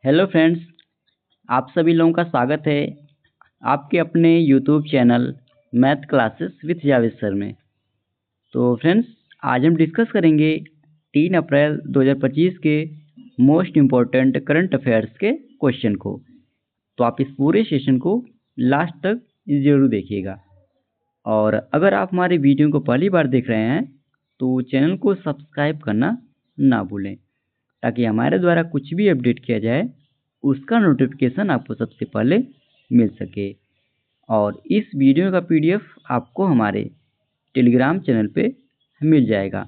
Hello friends, आप सभी लोगों का स्वागत है आपके अपने YouTube channel math classes with Javed sir में। तो फ्रेंड्स, आज हम डिस्कस करेंगे 3 अप्रैल 2025 के मोस्ट इम्पोर्टेंट करंट अफेयर्स के क्वेश्चन को। तो आप इस पूरे सेशन को लास्ट तक ज़रूर देखिएगा। और अगर आप हमारे वीडियो को पहली बार देख रहे हैं तो चैनल को सब्सक्राइब करना ना भूलें, ताकि हमारे द्वारा कुछ भी अपडेट किया जाए उसका नोटिफिकेशन आपको सबसे पहले मिल सके। और इस वीडियो का पीडीएफ आपको हमारे टेलीग्राम चैनल पे मिल जाएगा,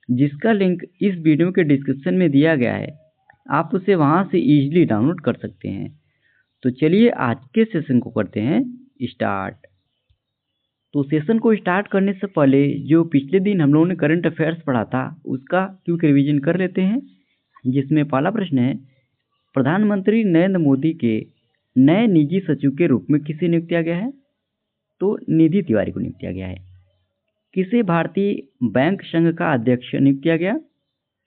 जिसका लिंक इस वीडियो के डिस्क्रिप्शन में दिया गया है। आप उसे वहां से इजीली डाउनलोड कर सकते हैं। तो चलिए आज के सेशन को करते हैं स्टार्ट। तो सेशन को स्टार्ट करने से पहले जो पिछले दिन हम लोगों ने करंट अफेयर्स पढ़ा था उसका क्विक रिवीजन कर लेते हैं, जिसमें पहला प्रश्न है, प्रधानमंत्री नरेंद्र मोदी के नए निजी सचिव के रूप में किसे नियुक्त किया गया है? तो निधि तिवारी को नियुक्त किया गया है। किसे भारतीय बैंक संघ का अध्यक्ष नियुक्त किया गया?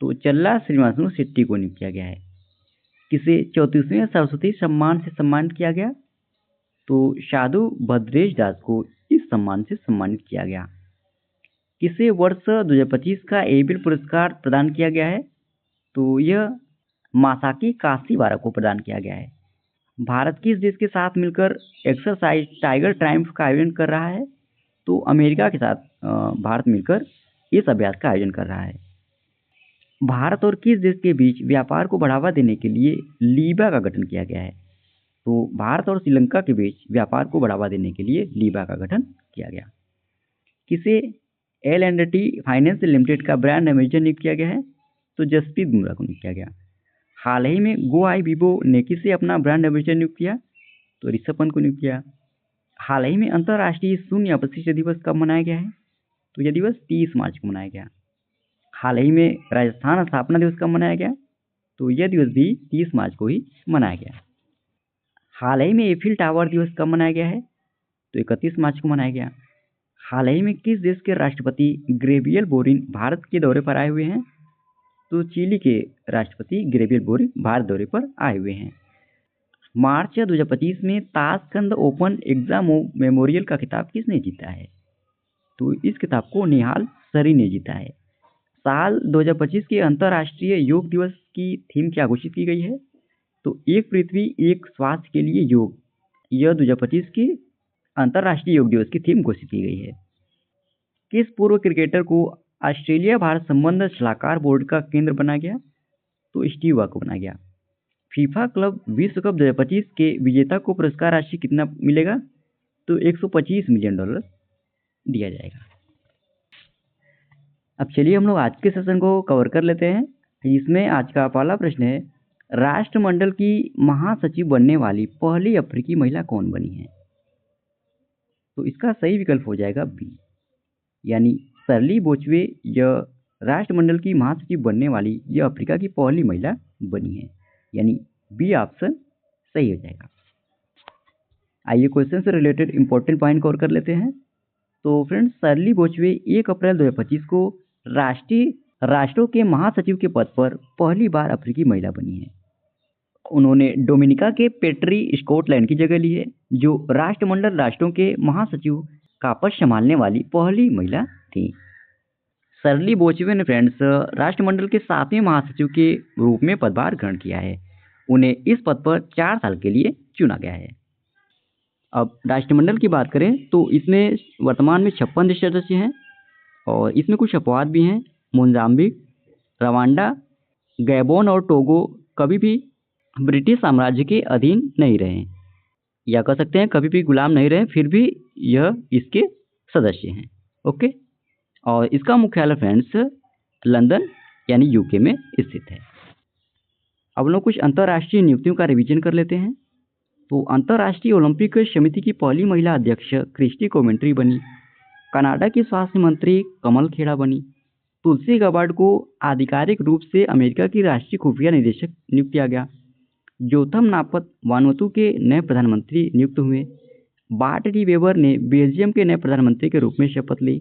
तो चल्ला श्रीनिवास शेट्टी को नियुक्त किया गया है। किसे 34वें सरस्वती सम्मान से सम्मानित किया गया? तो साधु भद्रेश दास को इस सम्मान से सम्मानित किया गया। किसे वर्ष 2025 का एबिल पुरस्कार प्रदान किया गया है? तो यह मासाकी काशीवारा को प्रदान किया गया है। भारत किस देश के साथ मिलकर एक्सरसाइज टाइगर ट्रायम्फ का आयोजन कर रहा है? तो अमेरिका के साथ भारत मिलकर इस अभ्यास का आयोजन कर रहा है। भारत और किस देश के बीच व्यापार को बढ़ावा देने के लिए लीबा का गठन किया गया है? तो भारत और श्रीलंका के बीच व्यापार को बढ़ावा देने के लिए लीबा का गठन किया गया। किसे L&T फाइनेंस लिमिटेड का ब्रांड एम्बेसडर नियुक्त किया गया है? तो जसप्रीत बुमराह को नियुक्त किया गया। हाल ही में गो आई विवो ने किसे अपना ब्रांड एम्बेसडर नियुक्त किया? तो ऋषभ पंत को नियुक्त किया। हाल ही में अंतर्राष्ट्रीय शून्य अपशिष्ट दिवस कब मनाया गया है? तो यह दिवस 30 मार्च को मनाया गया। हाल ही में राजस्थान स्थापना दिवस कब मनाया गया? तो यह दिवस भी 30 मार्च को ही मनाया गया। हाल ही में एफिल टावर दिवस कब मनाया गया है? तो 31 मार्च को मनाया गया। हाल ही में किस देश के राष्ट्रपति ग्रेवियल बोरिन भारत के दौरे पर आए हुए हैं? तो चिली के राष्ट्रपति ग्रेवियल बोरिन भारत दौरे पर आए हुए हैं। मार्च 2025 में ताशकंद ओपन एग्जाम मेमोरियल का खिताब किसने जीता है? तो इस खिताब को निहाल सरी ने जीता है। साल 2025 के अंतर्राष्ट्रीय योग दिवस की थीम क्या घोषित की गई है? तो एक पृथ्वी एक स्वास्थ्य के लिए योग, यह 2025 के अंतर्राष्ट्रीय योग दिवस की थीम घोषित की गई है। किस पूर्व क्रिकेटर को ऑस्ट्रेलिया भारत संबंध सलाहकार बोर्ड का केंद्र बना गया? तो स्टीव वाह को बना गया। फीफा क्लब विश्व कप 2025 के विजेता को पुरस्कार राशि कितना मिलेगा? तो $125 मिलियन दिया जाएगा। अब चलिए हम लोग आज के सेशन को कवर कर लेते हैं। इसमें आज का पहला प्रश्न है, राष्ट्रमंडल की महासचिव बनने वाली पहली अफ्रीकी महिला कौन बनी है? तो इसका सही विकल्प हो जाएगा बी, यानी शर्ली बोचवे। यह राष्ट्रमंडल की महासचिव बनने वाली यह अफ्रीका की पहली महिला बनी है, यानी बी ऑप्शन सही हो जाएगा। आइए क्वेश्चन से रिलेटेड इंपॉर्टेंट पॉइंट कवर कर लेते हैं। तो फ्रेंड्स, शर्ली बोचवे 1 अप्रैल 2025 को राष्ट्रों के महासचिव के पद पर पहली बार अफ्रीकी महिला बनी है। उन्होंने डोमिनिका के पेट्री स्कॉटलैंड की जगह ली है, जो राष्ट्रमंडल राष्ट्रों के महासचिव का पद संभालने वाली पहली महिला थी। शर्ली बोचवे ने फ्रेंड्स राष्ट्रमंडल के 7वें महासचिव के रूप में पदभार ग्रहण किया है। उन्हें इस पद पर 4 साल के लिए चुना गया है। अब राष्ट्रमंडल की बात करें तो इसमें वर्तमान में 56 सदस्य हैं, और इसमें कुछ अपवाद भी हैं। मोजाम्बिक, रवांडा, गैबोन और टोगो कभी भी ब्रिटिश साम्राज्य के अधीन नहीं रहे, या कह सकते हैं कभी भी गुलाम नहीं रहे, फिर भी यह इसके सदस्य हैं। ओके, और इसका मुख्यालय फ्रेंड्स लंदन यानी यूके में स्थित है। अब लोग कुछ अंतर्राष्ट्रीय नियुक्तियों का रिवीजन कर लेते हैं। तो अंतर्राष्ट्रीय ओलंपिक समिति की पहली महिला अध्यक्ष क्रिस्टी कोवेंट्री बनी। कनाडा की स्वास्थ्य मंत्री कमल खेड़ा बनी। तुलसी गबार्ड को आधिकारिक रूप से अमेरिका की राष्ट्रीय खुफिया निदेशक नियुक्त किया गया। जोथम नापत वानुअतु के नए प्रधानमंत्री नियुक्त हुए। बार्ट डी वेबर ने बेल्जियम के नए प्रधानमंत्री के रूप में शपथ ली।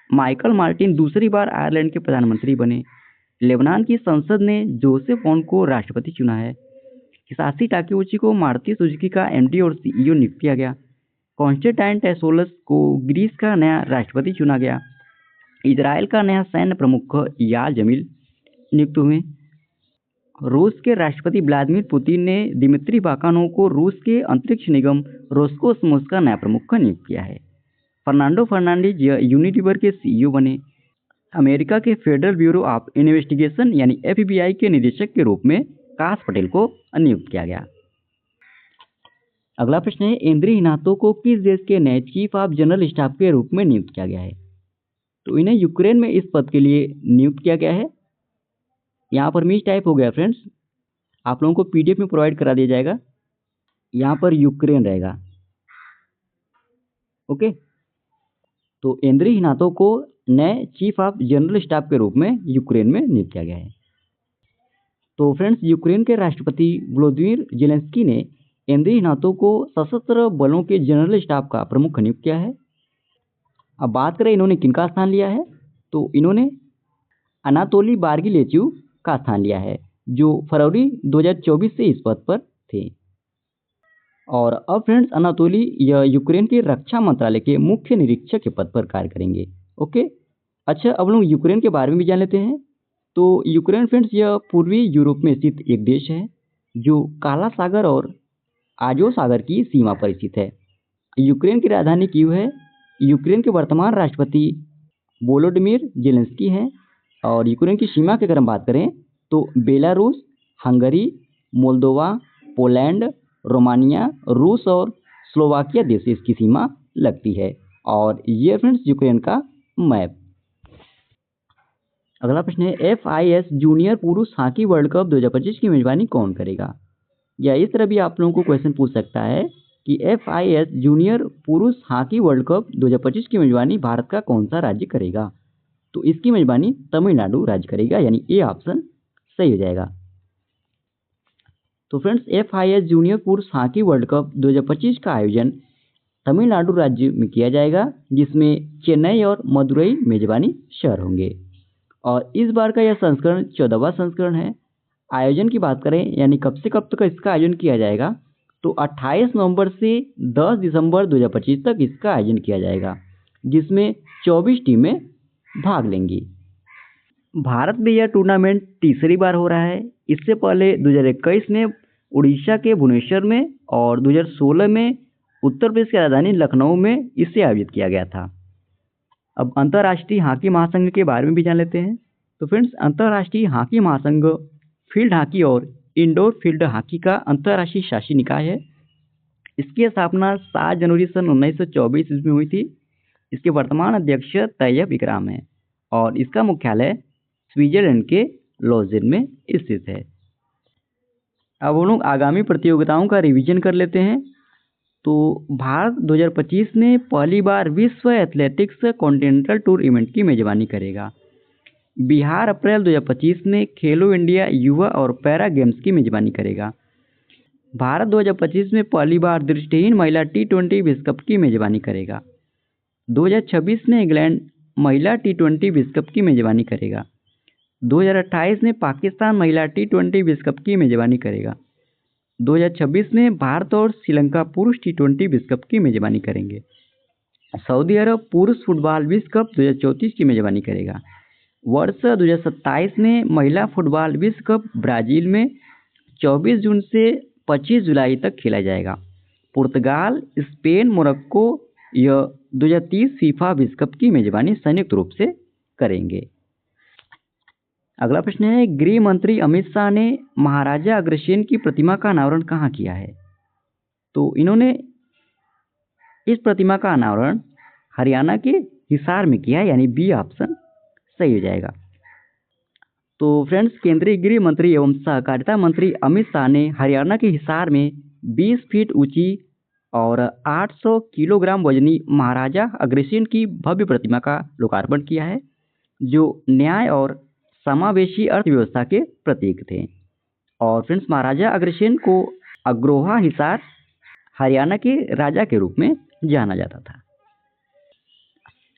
माइकल मार्टिन दूसरी बार आयरलैंड के प्रधानमंत्री बने। लेबनान की संसद ने जोसेफ ओन को राष्ट्रपति चुना है। हिसाशी टाकेउची को मारुति सुजुकी का एमडी और सीईओ नियुक्त किया गया। कॉन्स्टेंटाइन टेसोलस को ग्रीस का नया राष्ट्रपति चुना गया। इजराइल का नया सैन्य प्रमुख याल जमील नियुक्त हुए। रूस के राष्ट्रपति व्लादिमीर पुतिन ने दिमित्री बाकानोव को रूस के अंतरिक्ष निगम रोस्कोसमोस का नया प्रमुख नियुक्त किया है। फर्नांडो फर्नांडीज यूनिलीवर के सीईओ बने। अमेरिका के फेडरल ब्यूरो ऑफ इन्वेस्टिगेशन यानी एफबीआई के निदेशक के रूप में काश पटेल को नियुक्त किया गया। अगला प्रश्न है, एंद्री हिनातो को किस देश के नए चीफ ऑफ जनरल स्टाफ के रूप में नियुक्त किया गया है? तो इन्हें यूक्रेन में इस पद के लिए नियुक्त किया गया है। यहाँ पर मिस टाइप हो गया फ्रेंड्स, आप लोगों को पीडीएफ में प्रोवाइड करा दिया जाएगा, यहाँ पर यूक्रेन रहेगा। ओके, तो एंद्री हिनातो को नए चीफ ऑफ जनरल स्टाफ के रूप में यूक्रेन में नियुक्त किया गया है। तो फ्रेंड्स, यूक्रेन के राष्ट्रपति वोलोदिमीर जेलेंस्की ने एंद्री हिनातो को सशस्त्र बलों के जनरल स्टाफ का प्रमुख नियुक्त किया है। अब बात करें इन्होंने किनका स्थान लिया है, तो इन्होंने अनातोली बार्गिलेचू का स्थान लिया है, जो फरवरी 2024 से इस पद पर थे। और अब फ्रेंड्स, अनातोली यूक्रेन के रक्षा मंत्रालय के मुख्य निरीक्षक के पद पर कार्य करेंगे। ओके, अच्छा, अब लोग यूक्रेन के बारे में भी जान लेते हैं। तो यूक्रेन फ्रेंड्स, यह पूर्वी यूरोप में स्थित एक देश है जो काला सागर और आजो सागर की सीमा पर स्थित है। यूक्रेन की राजधानी कीव है। यूक्रेन के वर्तमान राष्ट्रपति वोलोडिमीर जेलेंस्की हैं। और यूक्रेन की सीमा की अगर हम बात करें तो Belarus, Hungary, Moldova, Poland, Romania, रूस और स्लोवाकिया देश से इसकी सीमा लगती है। और ये फ्रेंड्स यूक्रेन का मैप। अगला प्रश्न है, FIS जूनियर पुरुष हॉकी वर्ल्ड कप 2025 की मेजबानी कौन करेगा? या इस तरह भी आप लोगों को क्वेश्चन पूछ सकता है कि FIS जूनियर पुरुष हॉकी वर्ल्ड कप 2025 की मेजबानी भारत का कौन सा राज्य करेगा? तो इसकी मेजबानी तमिलनाडु राज्य करेगा, यानी ए ऑप्शन सही हो जाएगा। तो फ्रेंड्स, FIS जूनियर पुरुष हॉकी वर्ल्ड कप 2025 का आयोजन तमिलनाडु राज्य में किया जाएगा, जिसमें चेन्नई और मदुरई मेजबानी शहर होंगे। और इस बार का यह संस्करण 14वां संस्करण है। आयोजन की बात करें, यानी कब से कब तक इसका आयोजन किया जाएगा, तो 28 नवंबर से 10 दिसंबर 2025 तक इसका आयोजन किया जाएगा, जिसमें 24 टीमें भाग लेंगी। भारत में यह टूर्नामेंट तीसरी बार हो रहा है। इससे पहले 2021 में उड़ीसा के भुवनेश्वर में और 2016 में उत्तर प्रदेश की राजधानी लखनऊ में इसे आयोजित किया गया था। अब अंतर्राष्ट्रीय हॉकी महासंघ के बारे में भी जान लेते हैं। तो फ्रेंड्स, अंतर्राष्ट्रीय हॉकी महासंघ फील्ड हॉकी और इंडोर फील्ड हॉकी का अंतर्राष्ट्रीय शासी निकाय है। इसकी स्थापना 7 जनवरी सन 1924 ईस्वी में हुई थी। इसके वर्तमान अध्यक्ष तैयब इकराम है और इसका मुख्यालय स्विट्जरलैंड के लॉजेन में स्थित है। अब हम लोग आगामी प्रतियोगिताओं का रिवीजन कर लेते हैं। तो भारत 2025 में पहली बार विश्व एथलेटिक्स कॉन्टिनेंटल टूर इवेंट की मेजबानी करेगा। बिहार अप्रैल 2025 में खेलो इंडिया युवा और पैरा गेम्स की मेजबानी करेगा। भारत 2025 में पहली बार दृष्टिहीन महिला T20 विश्व कप की मेजबानी करेगा। 2026 में इंग्लैंड महिला T20 विश्व कप की मेजबानी करेगा। 2028 में पाकिस्तान महिला T20 विश्व कप की मेजबानी करेगा। 2026 में भारत और श्रीलंका पुरुष T20 विश्व कप की मेजबानी करेंगे। सऊदी अरब पुरुष फुटबॉल विश्व कप 2034 की मेजबानी करेगा। वर्ष 2027 में महिला फुटबॉल विश्व कप ब्राजील में 24 जून से 25 जुलाई तक खेला जाएगा। पुर्तगाल, स्पेन, मोरक्को यह 2030 फीफा विश्व कप की मेजबानी संयुक्त रूप से करेंगे। अगला प्रश्न है, गृह मंत्री अमित शाह ने महाराजा अग्रसेन की प्रतिमा का अनावरण कहाँ किया है? तो इन्होंने इस प्रतिमा का अनावरण हरियाणा के हिसार में किया है, यानी बी ऑप्शन सही हो जाएगा। तो फ्रेंड्स, केंद्रीय गृह मंत्री एवं सहकारिता मंत्री अमित शाह ने हरियाणा के हिसार में 20 फीट ऊंची और 800 किलोग्राम वजनी महाराजा अग्रसेन की भव्य प्रतिमा का लोकार्पण किया है, जो न्याय और समावेशी अर्थव्यवस्था के प्रतीक थे। और फ्रेंड्स, महाराजा अग्रसेन को अग्रोहा हिसार हरियाणा के राजा के रूप में जाना जाता था।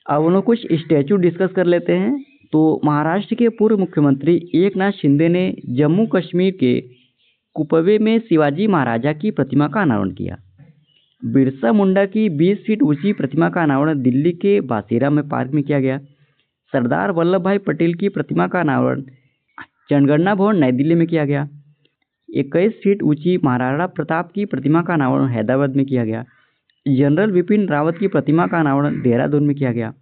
अब उन्होंने कुछ स्टैचू डिस्कस कर लेते हैं। तो महाराष्ट्र के पूर्व मुख्यमंत्री एकनाथ शिंदे ने जम्मू कश्मीर के कुपवे में शिवाजी महाराजा की प्रतिमा का अनावरण किया। बिरसा मुंडा की 20 फीट ऊंची प्रतिमा का अनावरण दिल्ली के बासेरा में पार्क में किया गया। सरदार वल्लभ भाई पटेल की प्रतिमा का अनावरण जनगणना भवन नई दिल्ली में किया गया। 21 फीट ऊंची महाराणा प्रताप की प्रतिमा का अनावरण हैदराबाद में किया गया। जनरल विपिन रावत की प्रतिमा का अनावरण देहरादून में किया गया।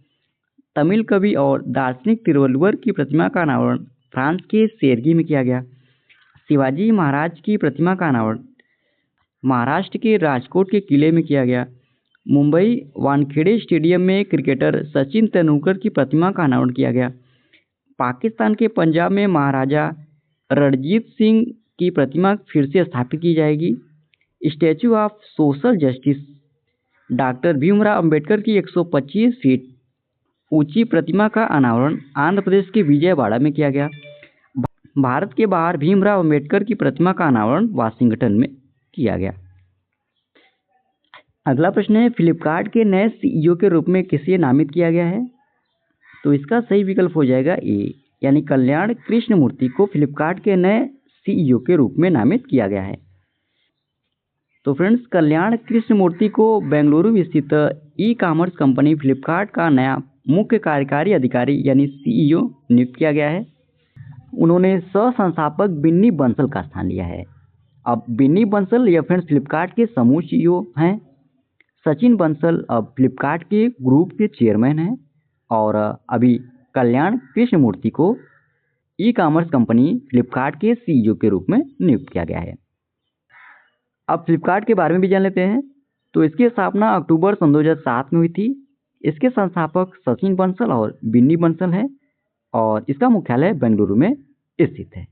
तमिल कवि और दार्शनिक तिरुवल्लुवर की प्रतिमा का अनावरण फ्रांस के सेरगी में किया गया। शिवाजी महाराज की प्रतिमा का अनावरण महाराष्ट्र के राजकोट के किले में किया गया। मुंबई वानखेड़े स्टेडियम में क्रिकेटर सचिन तेंदुलकर की प्रतिमा का अनावरण किया गया। पाकिस्तान के पंजाब में महाराजा रणजीत सिंह की प्रतिमा फिर से स्थापित की जाएगी। Statue of social justice doctor Bhimrao Ambedkar की 125 फीट ऊंची प्रतिमा का अनावरण आंध्र प्रदेश के विजयवाड़ा में किया गया। भारत के बाहर भीमराव अंबेडकर की प्रतिमा का अनावरण वाशिंगटन में किया गया। अगला प्रश्न है, फ्लिपकार्ट के नए सीईओ के रूप में किसे नामित किया गया है? तो इसका सही विकल्प हो जाएगा ए, यानी कल्याण कृष्णमूर्ति को फ्लिपकार्ट के नए सीईओ के रूप में नामित किया गया है। तो फ्रेंड्स, कल्याण कृष्णमूर्ति को बेंगलुरु स्थित ई कॉमर्स कंपनी फ्लिपकार्ट का नया मुख्य कार्यकारी अधिकारी यानी सीईओ नियुक्त किया गया है। उन्होंने सह संस्थापक बिन्नी बंसल का स्थान लिया है। अब बिन्नी बंसल या फ्रेंड्स फ्लिपकार्ट के समूह सीईओ हैं। सचिन बंसल अब फ्लिपकार्ट के ग्रुप के चेयरमैन हैं और अभी कल्याण कृष्णमूर्ति को ई कॉमर्स कंपनी फ्लिपकार्ट के सीईओ के रूप में नियुक्त किया गया है। अब फ्लिपकार्ट के बारे में भी जान लेते हैं। तो इसकी स्थापना अक्टूबर सन 2007 में हुई थी। इसके संस्थापक सचिन बंसल और बिन्नी बंसल हैं और इसका मुख्यालय बेंगलुरु में स्थित है।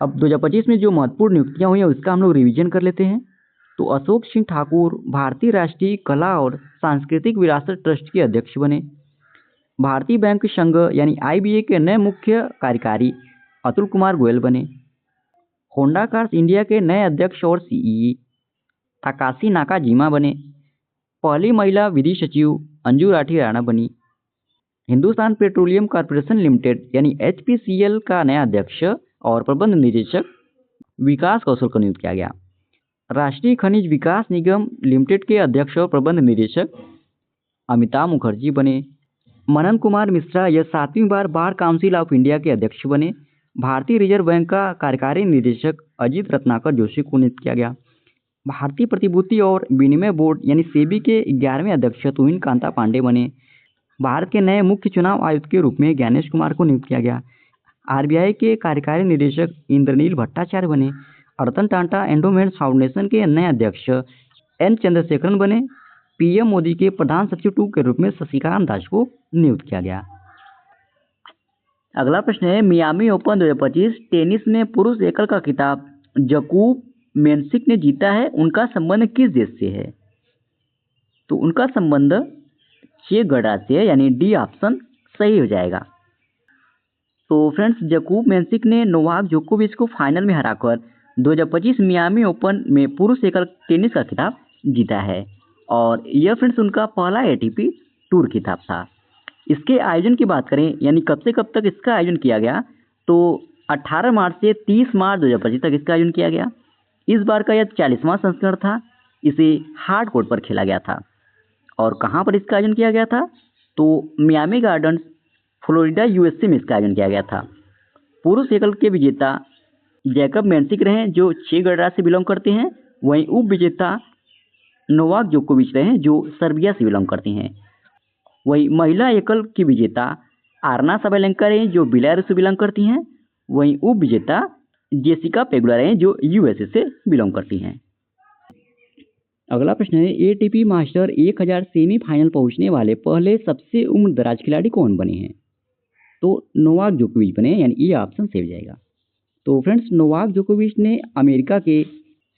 अब 2025 में जो महत्वपूर्ण नियुक्तियां हुई हैं उसका हम लोग रिवीजन कर लेते हैं। तो अशोक सिंह ठाकुर भारतीय राष्ट्रीय कला और सांस्कृतिक विरासत ट्रस्ट के अध्यक्ष बने। भारतीय बैंक संघ यानी आईबीए के नए मुख्य कार्यकारी अतुल कुमार गोयल बने। होंडा कार्स इंडिया के नए अध्यक्ष और सीईओ ताकाशी नाकाजिमा बने। पहली महिला विधि सचिव अंजू राठी राणा बनी। हिंदुस्तान पेट्रोलियम कॉर्पोरेशन लिमिटेड यानी एचपीसीएल का नया अध्यक्ष और प्रबंध निदेशक विकास कौशल को नियुक्त किया गया। राष्ट्रीय खनिज विकास निगम लिमिटेड के अध्यक्ष और प्रबंध निदेशक अमिताभ मुखर्जी बने। मनन कुमार मिश्रा यह 7वीं बार बार काउंसिल ऑफ इंडिया के अध्यक्ष बने। भारतीय रिजर्व बैंक का कार्यकारी निदेशक अजीत रत्नाकर जोशी को नियुक्त किया गया। भारतीय प्रतिभूति और विनिमय बोर्ड यानी सेबी के 11वें अध्यक्ष तुहिन कांता पांडे बने। भारत के नए मुख्य चुनाव आयुक्त के रूप में ज्ञानेश कुमार को नियुक्त किया गया। आरबीआई के कार्यकारी निदेशक इंद्रनील भट्टाचार्य बने। रतन टाटा एंडोमेंट्स फाउंडेशन के नए अध्यक्ष एन चंद्रशेखरन बने। पीएम मोदी के प्रधान सचिव 2 के रूप में शशिकांत दास को नियुक्त किया गया। अगला प्रश्न है, मियामी ओपन 2025 टेनिस में पुरुष एकल का खिताब जकूब मेंसिक ने जीता है। उनका संबंध किस देश से है? तो उनका संबंध चेक गणराज्य से है, यानी डी ऑप्शन सही हो जाएगा। तो फ्रेंड्स, जकूब मेंसिक ने नोवाक जोकोविच को फाइनल में हराकर 2025 मियामी ओपन में पुरुष एकल टेनिस का खिताब जीता है और यह फ्रेंड्स उनका पहला एटीपी टूर खिताब था। इसके आयोजन की बात करें, यानी कब से कब तक इसका आयोजन किया गया, तो 18 मार्च से 30 मार्च 2025 तक इसका आयोजन किया गया। इस बार का यह 40वां संस्करण था। इसे हार्ड कोर्ट पर खेला गया था। और कहाँ पर इसका आयोजन किया गया था? तो मियामी गार्डन्स फ्लोरिडा यूएसए में इसका आयोजन किया गया था। पुरुष एकल के विजेता जैकब मेंसिक रहे जो चेक गणराज्य से बिलोंग करते हैं। वहीं उप विजेता नोवाक जोकोविच रहे जो सर्बिया से बिलोंग करती हैं। वहीं महिला एकल की विजेता आरना साबालेंका रहे जो बेलारूस से बिलोंग करती हैं। वहीं उप विजेता जेसिका पेगुला रहे जो यूएसए से बिलोंग करती हैं। अगला प्रश्न है, एटीपी मास्टर 1000 सेमीफाइनल पहुंचने वाले पहले सबसे उम्रदराज खिलाड़ी कौन बने हैं? तो नोवाक जोकोविच बने, यानी ये ऑप्शन सही हो जाएगा। तो फ्रेंड्स, नोवाक जोकोविच ने अमेरिका के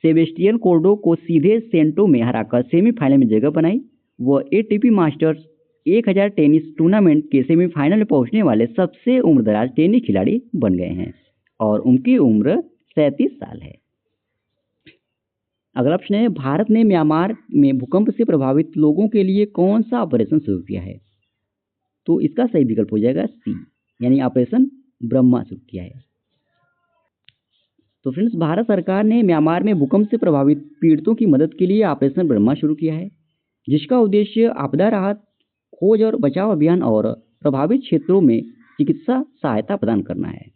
सेबेस्टियन कोर्डो को सीधे सेंटो में हराकर सेमीफाइनल में जगह बनाई। वह एटीपी मास्टर्स 1000 टेनिस टूर्नामेंट के सेमीफाइनल में पहुंचने वाले सबसे उम्रदराज टेनिस खिलाड़ी बन गए हैं और उनकी उम्र 37 साल है। अगला प्रश्न है, भारत ने म्यांमार में भूकंप से प्रभावित लोगों के लिए कौन सा ऑपरेशन शुरू किया है? तो इसका सही विकल्प हो जाएगा सी, यानी ऑपरेशन ब्रह्मा शुरू किया है। तो फ्रेंड्स, भारत सरकार ने म्यांमार में भूकंप से प्रभावित पीड़ितों की मदद के लिए ऑपरेशन ब्रह्मा शुरू किया है, जिसका उद्देश्य आपदा राहत, खोज और बचाव अभियान और प्रभावित क्षेत्रों में चिकित्सा सहायता प्रदान करना है।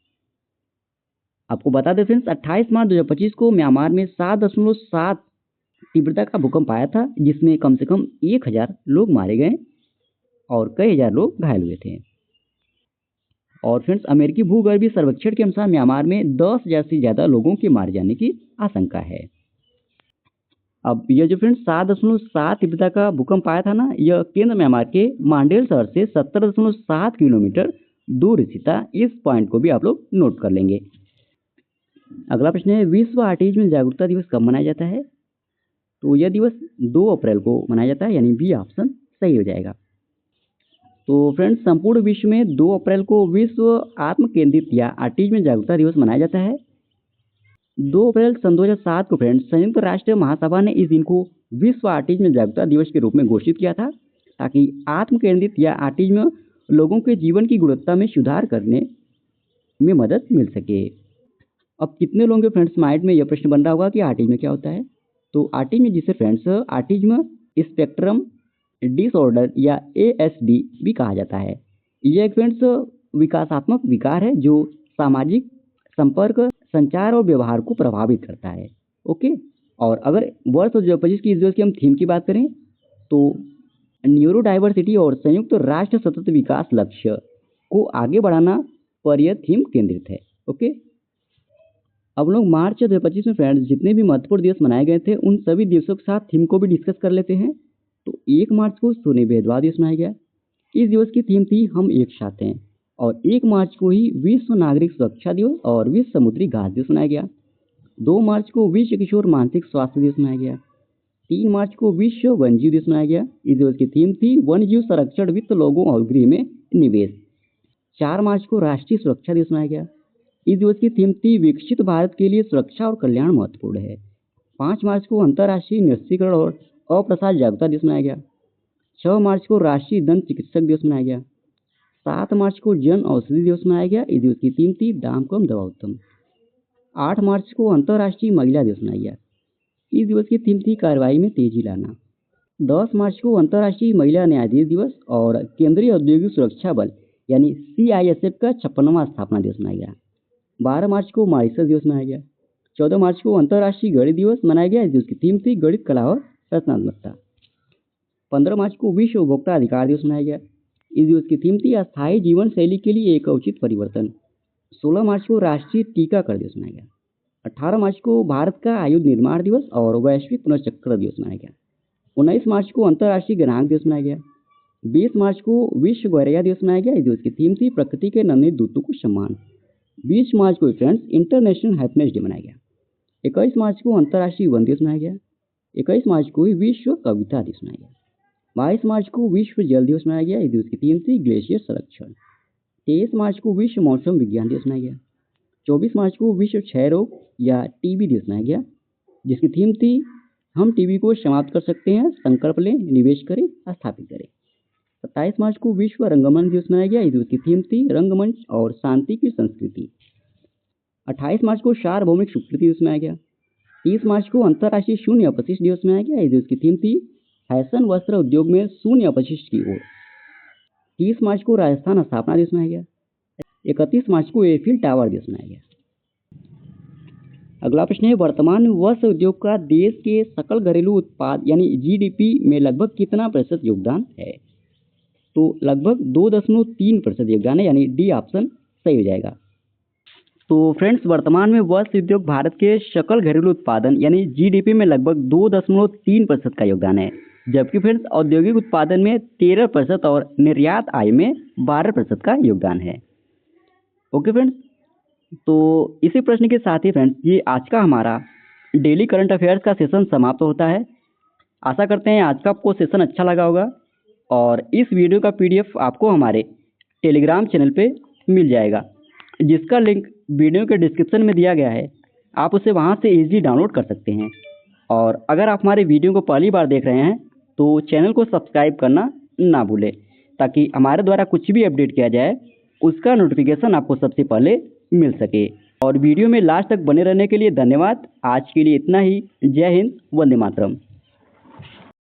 आपको बता दें फ्रेंड्स, 28 मार्च 2025 को म्यांमार में 7.7 तीव्रता का भूकंप आया था, जिसमें कम से कम 1000 लोग मारे गए और कई हजार लोग घायल हुए थे। और फ्रेंड्स, अमेरिकी भूगर्भीय सर्वेक्षण के अनुसार म्यांमार में 10,000 से ज़्यादा लोगों के मारे जाने की आशंका है। अब यह जो फ्रेंड्स 7.7 तीव्रता का भूकंप आया था ना, यह केंद्र म्यांमार के मांडेल शहर से 70.7 किलोमीटर दूर स्थित था। इस पॉइंट को भी आप लोग नोट कर लेंगे। अगला प्रश्न है, विश्व ऑटिज्म जागरूकता दिवस कब मनाया जाता है? तो यह दिवस 2 अप्रैल को मनाया जाता है, यानी बी ऑप्शन सही हो जाएगा। तो फ्रेंड्स, संपूर्ण विश्व में 2 अप्रैल को विश्व आत्म केंद्रित या ऑटिज्म जागरूकता दिवस मनाया जाता है। 2 अप्रैल सन 2007 को फ्रेंड्स संयुक्त राष्ट्र महासभा ने इस दिन को विश्व ऑटिज्म जागरूकता दिवस के रूप में घोषित किया था, ताकि आत्म केंद्रित या ऑटिज्म लोगों के जीवन की गुणवत्ता में सुधार करने में मदद मिल सके। अब कितने लोगों के फ्रेंड्स माइंड में यह प्रश्न बन रहा होगा कि ऑटिज्म क्या होता है? तो ऑटिज्म, जिसे फ्रेंड्स ऑटिज्म स्पेक्ट्रम डिसऑर्डर या ASD भी कहा जाता है, यह एक फ्रेंड्स विकासात्मक विकार है जो सामाजिक संपर्क, संचार और व्यवहार को प्रभावित करता है। ओके। और अगर वर्ष 2025 की इस दिवस की हम थीम की बात करें तो न्यूरो डाइवर्सिटी और संयुक्त राष्ट्र सतत विकास लक्ष्य को आगे बढ़ाना पर यह थीम केंद्रित है। ओके। अब लोग मार्च 2025 में फ्रेंड्स जितने भी महत्वपूर्ण दिवस मनाए गए थे, उन सभी दिवसों के साथ थीम को भी डिस्कस कर लेते हैं। तो 1 मार्च को शून्य भेदभाव दिवस मनाया गया। इस दिवस की थीम थी हम एक साथ हैं। और 1 मार्च को ही विश्व नागरिक सुरक्षा दिवस और विश्व समुद्री घास दिवस मनाया गया। 2 मार्च को विश्व किशोर मानसिक स्वास्थ्य दिवस मनाया गया। 3 मार्च को विश्व वन्यजीव दिवस मनाया गया। इस दिवस की थीम थी वन्यजीव संरक्षण, वित्त, लोगों और गृह में निवेश। 4 मार्च को राष्ट्रीय सुरक्षा दिवस मनाया गया। इस दिवस की थीम थी विकसित भारत के लिए सुरक्षा और कल्याण महत्वपूर्ण है। 5 मार्च को अंतर्राष्ट्रीय निरस्त्रीकरण और अप्रसार जागरूकता दिवस मनाया गया। 6 मार्च को राष्ट्रीय दंत चिकित्सक दिवस मनाया गया। 7 मार्च को जन औषधि दिवस मनाया गया। इस दिवस की थीम थी दाम कम दवा उत्तम। 8 मार्च को अंतर्राष्ट्रीय महिला दिवस मनाया गया। इस दिवस की थीम थी कार्रवाई में तेजी लाना। 10 मार्च को अंतर्राष्ट्रीय महिला न्यायाधीश दिवस और केंद्रीय औद्योगिक सुरक्षा बल यानी CISF का 56वां स्थापना दिवस मनाया गया। 12 मार्च को मॉरिशस दिवस मनाया गया। 14 मार्च को अंतर्राष्ट्रीय गणित दिवस मनाया गया। इस दिवस की थीम थी गणित, कला और रचनात्मकता। 15 मार्च को विश्व उपभोक्ता अधिकार दिवस मनाया गया। इस दिवस की थीम थी अस्थायी जीवन शैली के लिए एक उचित परिवर्तन। 16 मार्च को राष्ट्रीय टीकाकरण दिवस मनाया गया। 18 मार्च को भारत का आयुध निर्माण दिवस और वैश्विक पुनर्चक्र दिवस मनाया गया। 19 मार्च को अंतर्राष्ट्रीय ग्राहक दिवस मनाया गया। 20 मार्च को विश्व गौरैया दिवस मनाया गया। इस दिवस की थीम थी प्रकृति के नन्हे दूतों को सम्मान। 20 मार्च को फ्रेंड्स इंटरनेशनल हैप्पीनेस डे मनाया गया। 21 मार्च को अंतर्राष्ट्रीय वन दिवस मनाया गया। 21 मार्च को विश्व कविता दिवस मनाया गया। 22 मार्च को विश्व जल दिवस मनाया गया। इस दिवस की थीम थी ग्लेशियर संरक्षण। 23 मार्च को विश्व मौसम विज्ञान दिवस मनाया गया। 24 मार्च को विश्व क्षय रोग या TB दिवस मनाया गया, जिसकी थीम थी हम TB को समाप्त कर सकते हैं, संकल्प लें, निवेश करें, स्थापित करें। 27 मार्च को विश्व रंगमंच दिवस मनाया गया। इस दिवस की थीम थी रंगमंच और शांति की संस्कृति। 28 मार्च को सार्वभौमिक स्वीकृति दिवस मनाया गया। 30 मार्च को अंतर्राष्ट्रीय शून्य अपशिष्ट दिवस मनाया गया। इस दिवस की थीम थी फैशन वस्त्र उद्योग में शून्य अपशिष्ट की ओर। 30 मार्च को राजस्थान स्थापना दिवस मनाया गया। 31 मार्च को एफिल टावर दिवस मनाया गया। अगला प्रश्न है, वर्तमान वस्त्र उद्योग का देश के सकल घरेलू उत्पाद यानी GDP में लगभग कितना प्रतिशत योगदान है? तो लगभग 2.3% योगदान है, यानी डी ऑप्शन सही हो जाएगा। तो फ्रेंड्स, वर्तमान में वस्त्र उद्योग भारत के सकल घरेलू उत्पादन यानी GDP में लगभग 2.3% का योगदान है, जबकि फ्रेंड्स औद्योगिक उत्पादन में 13% और निर्यात आय में 12% का योगदान है। ओके फ्रेंड्स, तो इसी प्रश्न के साथ ही फ्रेंड्स ये आज का हमारा डेली करंट अफेयर्स का सेशन समाप्त होता है। आशा करते हैं आज का आपको सेशन अच्छा लगा होगा और इस वीडियो का PDF आपको हमारे टेलीग्राम चैनल पे मिल जाएगा, जिसका लिंक वीडियो के डिस्क्रिप्शन में दिया गया है। आप उसे वहां से इजीली डाउनलोड कर सकते हैं। और अगर आप हमारे वीडियो को पहली बार देख रहे हैं तो चैनल को सब्सक्राइब करना ना भूलें, ताकि हमारे द्वारा कुछ भी अपडेट किया जाए उसका नोटिफिकेशन आपको सबसे पहले मिल सके। और वीडियो में लास्ट तक बने रहने के लिए धन्यवाद। आज के लिए इतना ही। जय हिंद, वंदे मातरम।